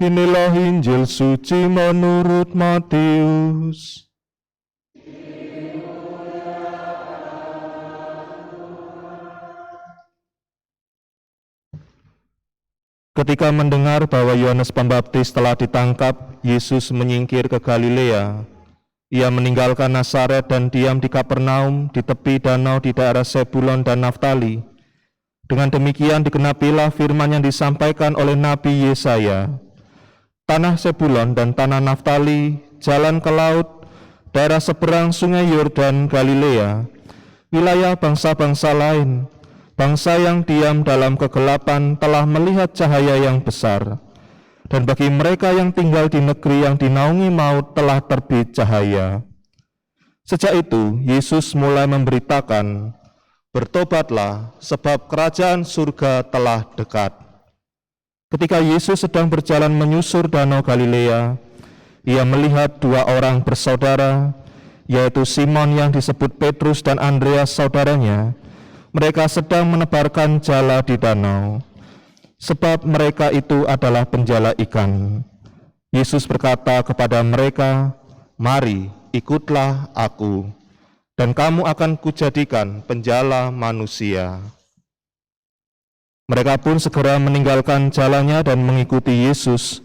Inilah Injil suci menurut Matius. Ketika mendengar bahwa Yohanes Pembaptis telah ditangkap, Yesus menyingkir ke Galilea. Ia meninggalkan Nazaret dan diam di Kapernaum di tepi danau di daerah Zebulon dan Naftali. Dengan demikian digenapilah firman yang disampaikan oleh Nabi Yesaya. Tanah Zebulon dan tanah Naftali, jalan ke laut, daerah seberang sungai Yordan Galilea, wilayah bangsa-bangsa lain, bangsa yang diam dalam kegelapan telah melihat cahaya yang besar. Dan bagi mereka yang tinggal di negeri yang dinaungi maut telah terbit cahaya. Sejak itu, Yesus mulai memberitakan, "Bertobatlah, sebab kerajaan surga telah dekat." Ketika Yesus sedang berjalan menyusur danau Galilea, ia melihat dua orang bersaudara, yaitu Simon yang disebut Petrus dan Andreas saudaranya. Mereka sedang menebarkan jala di danau, sebab mereka itu adalah penjala ikan. Yesus berkata kepada mereka, "Mari, ikutlah aku, dan kamu akan kujadikan penjala manusia." Mereka pun segera meninggalkan jalannya dan mengikuti Yesus.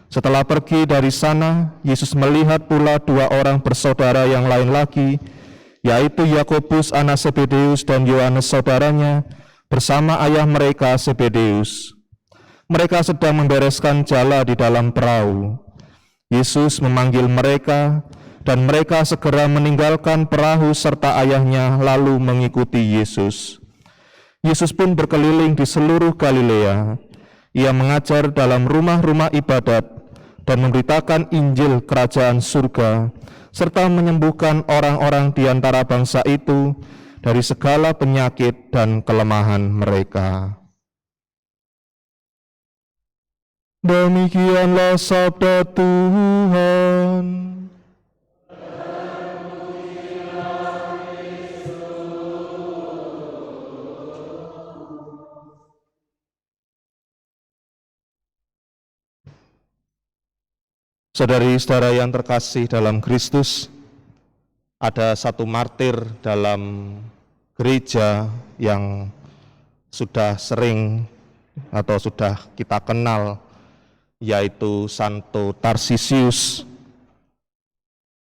Setelah pergi dari sana, Yesus melihat pula dua orang bersaudara yang lain lagi, yaitu Yakobus anak Zebedeus dan Yohanes saudaranya, bersama ayah mereka Zebedeus. Mereka sedang membereskan jala di dalam perahu. Yesus memanggil mereka, dan mereka segera meninggalkan perahu serta ayahnya lalu mengikuti Yesus. Yesus pun berkeliling di seluruh Galilea. Ia mengajar dalam rumah-rumah ibadat dan memberitakan Injil kerajaan surga, serta menyembuhkan orang-orang di antara bangsa itu dari segala penyakit dan kelemahan mereka. Demikianlah sabda Tuhan. Saudari-saudara yang terkasih dalam Kristus, ada satu martir dalam gereja yang sudah sering atau sudah kita kenal, yaitu Santo Tarsisius.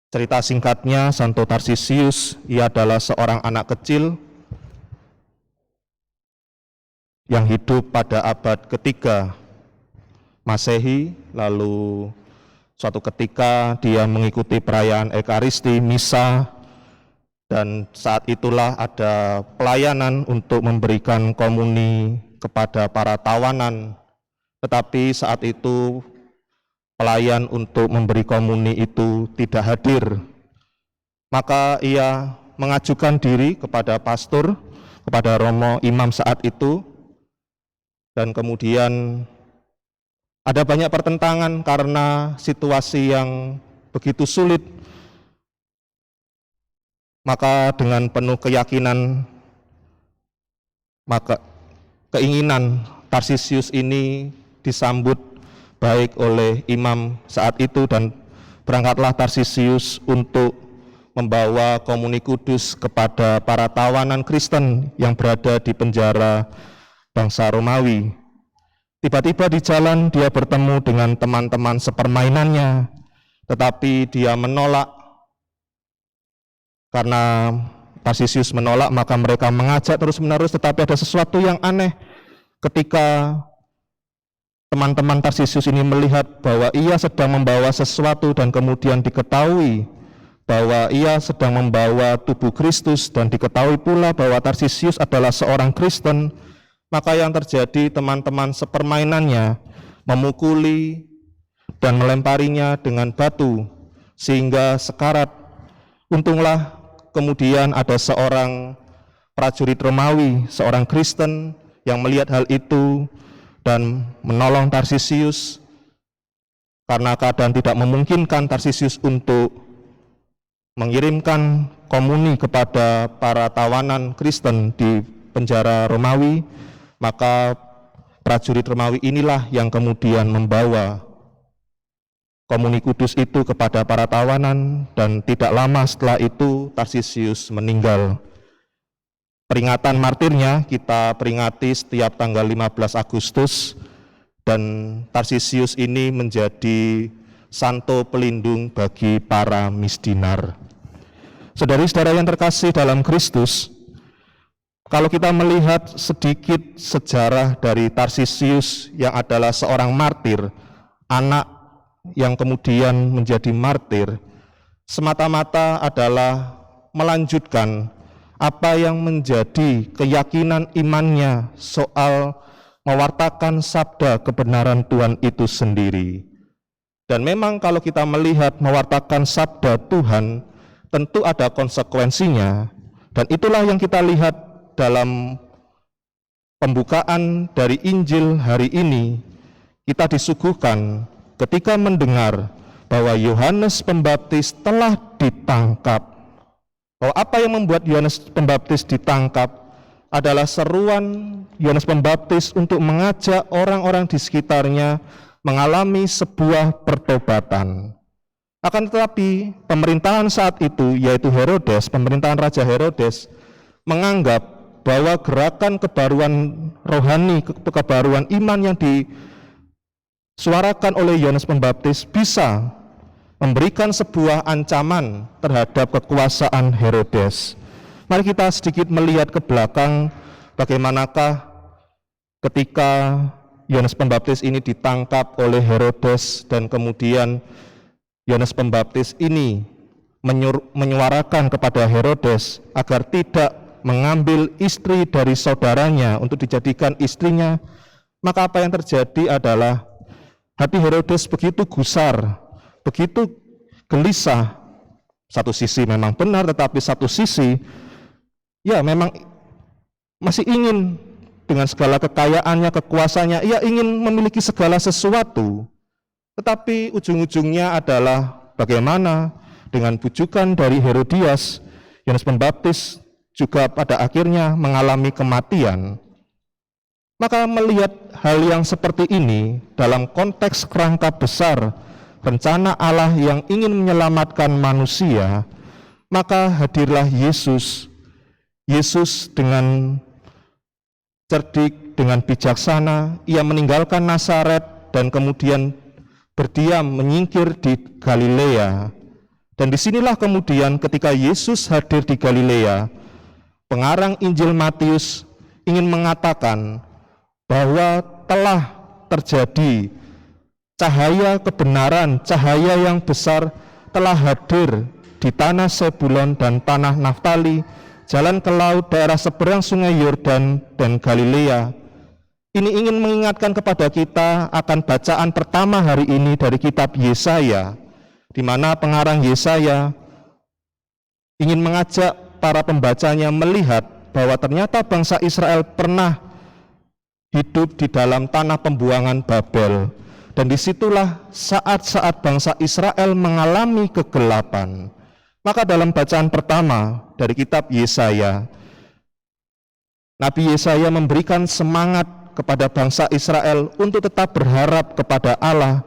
Cerita singkatnya, Santo Tarsisius, ia adalah seorang anak kecil yang hidup pada abad ketiga Masehi. Lalu suatu ketika dia mengikuti perayaan Ekaristi, Misa, dan saat itulah ada pelayanan untuk memberikan komuni kepada para tawanan. Tetapi saat itu pelayan untuk memberi komuni itu tidak hadir. Maka ia mengajukan diri kepada pastor, kepada romo imam saat itu, dan kemudian ada banyak pertentangan karena situasi yang begitu sulit. Maka dengan penuh keyakinan, maka keinginan Tarsisius ini disambut baik oleh imam saat itu, dan berangkatlah Tarsisius untuk membawa komuni kudus kepada para tawanan Kristen yang berada di penjara bangsa Romawi. Tiba-tiba di jalan dia bertemu dengan teman-teman sepermainannya, tetapi dia menolak. Karena Tarsisius menolak, maka mereka mengajak terus-menerus, tetapi ada sesuatu yang aneh ketika teman-teman Tarsisius ini melihat bahwa ia sedang membawa sesuatu dan kemudian diketahui bahwa ia sedang membawa tubuh Kristus dan diketahui pula bahwa Tarsisius adalah seorang Kristen, maka yang terjadi teman-teman sepermainannya memukuli dan melemparinya dengan batu sehingga sekarat. Untunglah kemudian ada seorang prajurit Romawi, seorang Kristen yang melihat hal itu dan menolong Tarsisius, karena keadaan tidak memungkinkan Tarsisius untuk mengirimkan komuni kepada para tawanan Kristen di penjara Romawi. Maka prajurit Romawi inilah yang kemudian membawa komuni kudus itu kepada para tawanan, dan tidak lama setelah itu Tarsisius meninggal. Peringatan martirnya kita peringati setiap tanggal 15 Agustus, dan Tarsisius ini menjadi santo pelindung bagi para misdinar. Saudari-saudara yang terkasih dalam Kristus, kalau kita melihat sedikit sejarah dari Tarsisius yang adalah seorang martir, anak yang kemudian menjadi martir, semata-mata adalah melanjutkan apa yang menjadi keyakinan imannya soal mewartakan sabda kebenaran Tuhan itu sendiri. Dan memang kalau kita melihat mewartakan sabda Tuhan, tentu ada konsekuensinya, dan itulah yang kita lihat dalam pembukaan dari Injil hari ini. Kita disuguhkan ketika mendengar bahwa Yohanes Pembaptis telah ditangkap. Bahwa apa yang membuat Yohanes Pembaptis ditangkap adalah seruan Yohanes Pembaptis untuk mengajak orang-orang di sekitarnya mengalami sebuah pertobatan. Akan tetapi pemerintahan saat itu, yaitu Herodes, pemerintahan Raja Herodes, menganggap bahwa gerakan kebaruan rohani, kebaruan iman yang disuarakan oleh Yohanes Pembaptis bisa memberikan sebuah ancaman terhadap kekuasaan Herodes. Mari kita sedikit melihat ke belakang bagaimanakah ketika Yohanes Pembaptis ini ditangkap oleh Herodes, dan kemudian Yohanes Pembaptis ini menyuarakan kepada Herodes agar tidak mengambil istri dari saudaranya untuk dijadikan istrinya. Maka apa yang terjadi adalah hati Herodes begitu gusar, begitu gelisah. Satu sisi memang benar, tetapi satu sisi ya memang masih ingin dengan segala kekayaannya, kekuasaannya, ia ingin memiliki segala sesuatu. Tetapi ujung-ujungnya adalah bagaimana dengan bujukan dari Herodias, Yohanes Pembaptis juga pada akhirnya mengalami kematian. Maka melihat hal yang seperti ini dalam konteks kerangka besar rencana Allah yang ingin menyelamatkan manusia, maka hadirlah Yesus. Yesus dengan cerdik, dengan bijaksana, ia meninggalkan Nazaret dan kemudian berdiam, menyingkir di Galilea. Dan disinilah kemudian ketika Yesus hadir di Galilea, pengarang Injil Matius ingin mengatakan bahwa telah terjadi cahaya kebenaran, cahaya yang besar telah hadir di tanah Sebulon dan tanah Naftali, jalan ke laut, daerah seberang sungai Yordan dan Galilea. Ini ingin mengingatkan kepada kita akan bacaan pertama hari ini dari kitab Yesaya, di mana pengarang Yesaya ingin mengajak para pembacanya melihat bahwa ternyata bangsa Israel pernah hidup di dalam tanah pembuangan Babel, dan disitulah saat-saat bangsa Israel mengalami kegelapan. Maka dalam bacaan pertama dari kitab Yesaya, Nabi Yesaya memberikan semangat kepada bangsa Israel untuk tetap berharap kepada Allah.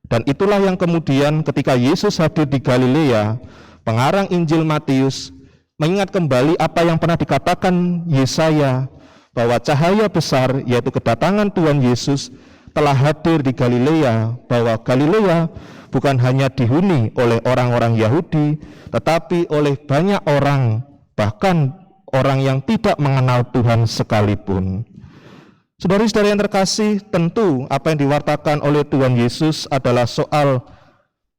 Dan itulah yang kemudian ketika Yesus hadir di Galilea, pengarang Injil Matius mengingat kembali apa yang pernah dikatakan Yesaya, bahwa cahaya besar yaitu kedatangan Tuhan Yesus telah hadir di Galilea, bahwa Galilea bukan hanya dihuni oleh orang-orang Yahudi, tetapi oleh banyak orang, bahkan orang yang tidak mengenal Tuhan sekalipun. Saudara-saudara yang terkasih, tentu apa yang diwartakan oleh Tuhan Yesus adalah soal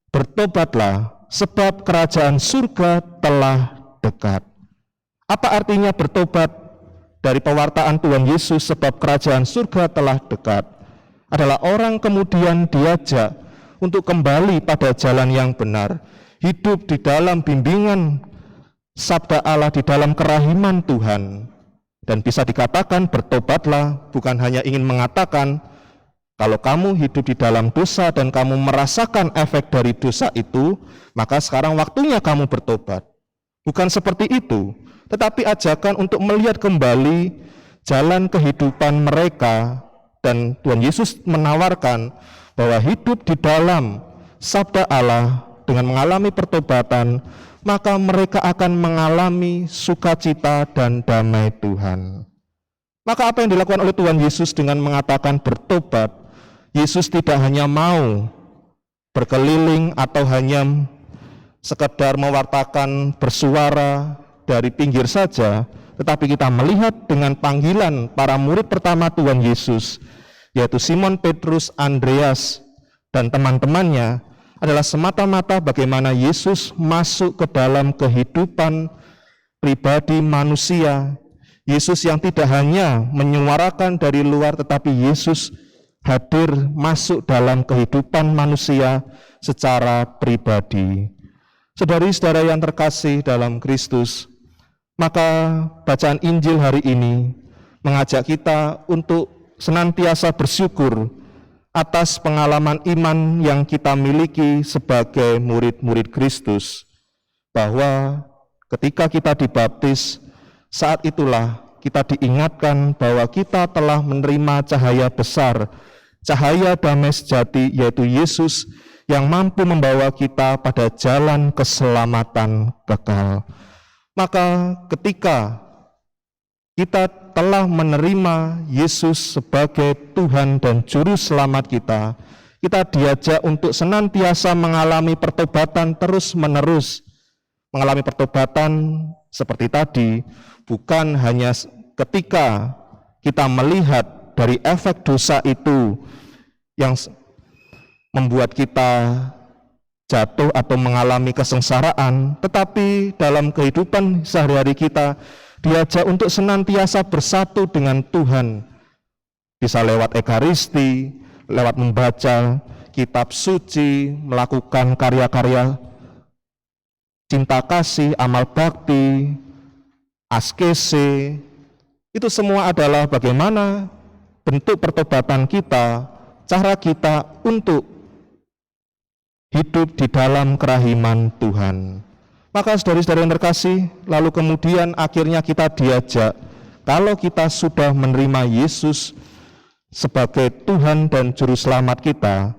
bertobatlah, sebab kerajaan surga telah dekat. Apa artinya bertobat dari pewartaan Tuhan Yesus, sebab kerajaan surga telah dekat? Adalah orang kemudian diajak untuk kembali pada jalan yang benar, hidup di dalam bimbingan sabda Allah, di dalam kerahiman Tuhan. Dan bisa dikatakan bertobatlah bukan hanya ingin mengatakan kalau kamu hidup di dalam dosa dan kamu merasakan efek dari dosa itu, maka sekarang waktunya kamu bertobat. Bukan seperti itu, tetapi ajakan untuk melihat kembali jalan kehidupan mereka. Dan Tuhan Yesus menawarkan bahwa hidup di dalam sabda Allah, dengan mengalami pertobatan, maka mereka akan mengalami sukacita dan damai Tuhan. Maka apa yang dilakukan oleh Tuhan Yesus dengan mengatakan bertobat, Yesus tidak hanya mau berkeliling atau hanya sekedar mewartakan bersuara dari pinggir saja, tetapi kita melihat dengan panggilan para murid pertama Tuhan Yesus, yaitu Simon Petrus, Andreas, dan teman-temannya, adalah semata-mata bagaimana Yesus masuk ke dalam kehidupan pribadi manusia. Yesus yang tidak hanya menyuarakan dari luar, tetapi Yesus hadir masuk dalam kehidupan manusia secara pribadi. Saudari-saudara yang terkasih dalam Kristus, maka bacaan Injil hari ini mengajak kita untuk senantiasa bersyukur atas pengalaman iman yang kita miliki sebagai murid-murid Kristus, bahwa ketika kita dibaptis, saat itulah kita diingatkan bahwa kita telah menerima cahaya besar, cahaya damai sejati, yaitu Yesus yang mampu membawa kita pada jalan keselamatan kekal. Maka ketika kita telah menerima Yesus sebagai Tuhan dan Juru Selamat kita, kita diajak untuk senantiasa mengalami pertobatan terus-menerus. Mengalami pertobatan seperti tadi, bukan hanya ketika kita melihat dari efek dosa itu yang membuat kita jatuh atau mengalami kesengsaraan, tetapi dalam kehidupan sehari-hari kita diajak untuk senantiasa bersatu dengan Tuhan, bisa lewat Ekaristi, lewat membaca kitab suci, melakukan karya-karya cinta kasih, amal bakti, askese. Itu semua adalah bagaimana bentuk pertobatan kita, cara kita untuk hidup di dalam kerahiman Tuhan. Maka saudara-saudara yang terkasih, lalu kemudian akhirnya kita diajak, kalau kita sudah menerima Yesus sebagai Tuhan dan Juru Selamat kita,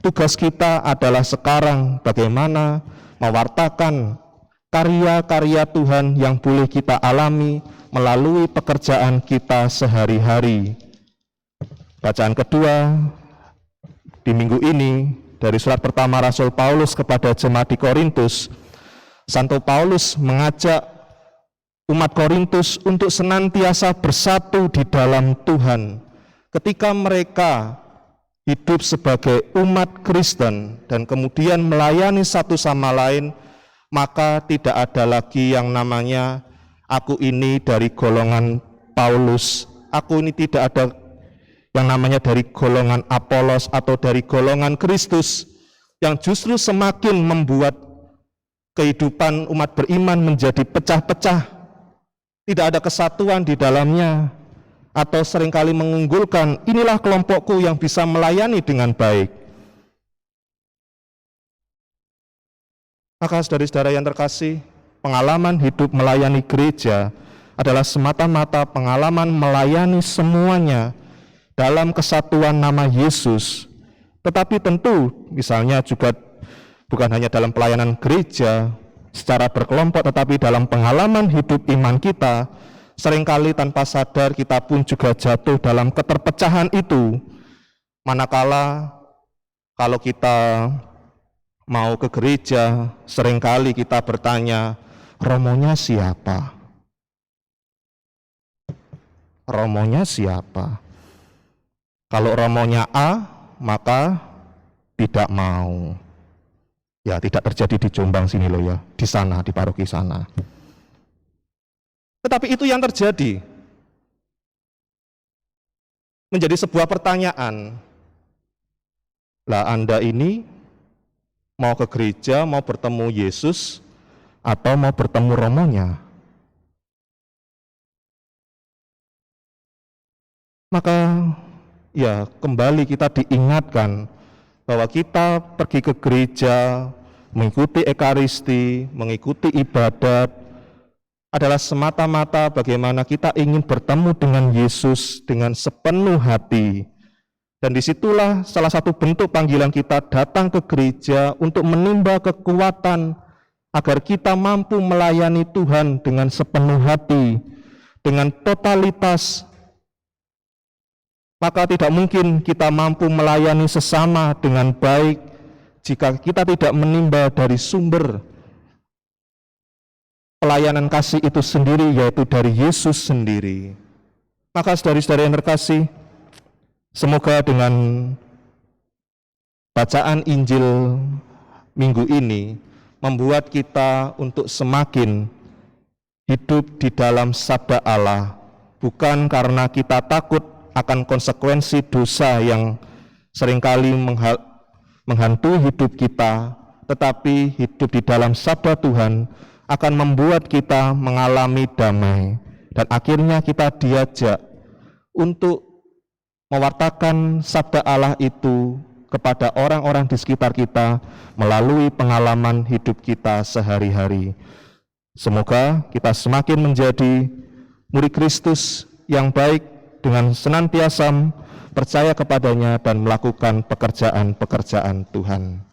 tugas kita adalah sekarang bagaimana mewartakan karya-karya Tuhan yang boleh kita alami melalui pekerjaan kita sehari-hari. Bacaan kedua di minggu ini dari surat pertama Rasul Paulus kepada jemaat di Korintus. Santo Paulus mengajak umat Korintus untuk senantiasa bersatu di dalam Tuhan. Ketika mereka hidup sebagai umat Kristen dan kemudian melayani satu sama lain, maka tidak ada lagi yang namanya aku ini dari golongan Paulus, aku ini tidak ada yang namanya dari golongan Apolos atau dari golongan Kristus, yang justru semakin membuat kehidupan umat beriman menjadi pecah-pecah, tidak ada kesatuan di dalamnya, atau seringkali mengunggulkan inilah kelompokku yang bisa melayani dengan baik. Maka saudara-saudara yang terkasih, pengalaman hidup melayani gereja adalah semata-mata pengalaman melayani semuanya dalam kesatuan nama Yesus. Tetapi tentu misalnya juga bukan hanya dalam pelayanan gereja secara berkelompok, tetapi dalam pengalaman hidup iman kita, seringkali tanpa sadar kita pun juga jatuh dalam keterpecahan itu. Manakala kalau kita mau ke gereja, seringkali kita bertanya, romonya siapa? Romonya siapa? Kalau romonya A, maka tidak mau. Ya, tidak terjadi di Jombang sini loh ya, di sana, di paroki sana. Tetapi itu yang terjadi. Menjadi sebuah pertanyaan. Lah Anda ini mau ke gereja, mau bertemu Yesus, atau mau bertemu romonya? Maka ya kembali kita diingatkan bahwa kita pergi ke gereja, mengikuti Ekaristi, mengikuti ibadat, adalah semata-mata bagaimana kita ingin bertemu dengan Yesus dengan sepenuh hati. Dan disitulah salah satu bentuk panggilan kita datang ke gereja untuk menimba kekuatan agar kita mampu melayani Tuhan dengan sepenuh hati, dengan totalitas. Maka tidak mungkin kita mampu melayani sesama dengan baik jika kita tidak menimba dari sumber pelayanan kasih itu sendiri, yaitu dari Yesus sendiri. Maka saudara-saudara yang terkasih, semoga dengan bacaan Injil minggu ini membuat kita untuk semakin hidup di dalam sabda Allah, bukan karena kita takut akan konsekuensi dosa yang seringkali menghantui hidup kita, tetapi hidup di dalam sabda Tuhan akan membuat kita mengalami damai, dan akhirnya kita diajak untuk mewartakan sabda Allah itu kepada orang-orang di sekitar kita melalui pengalaman hidup kita sehari-hari. Semoga kita semakin menjadi murid Kristus yang baik dengan senantiasa percaya kepadanya dan melakukan pekerjaan-pekerjaan Tuhan.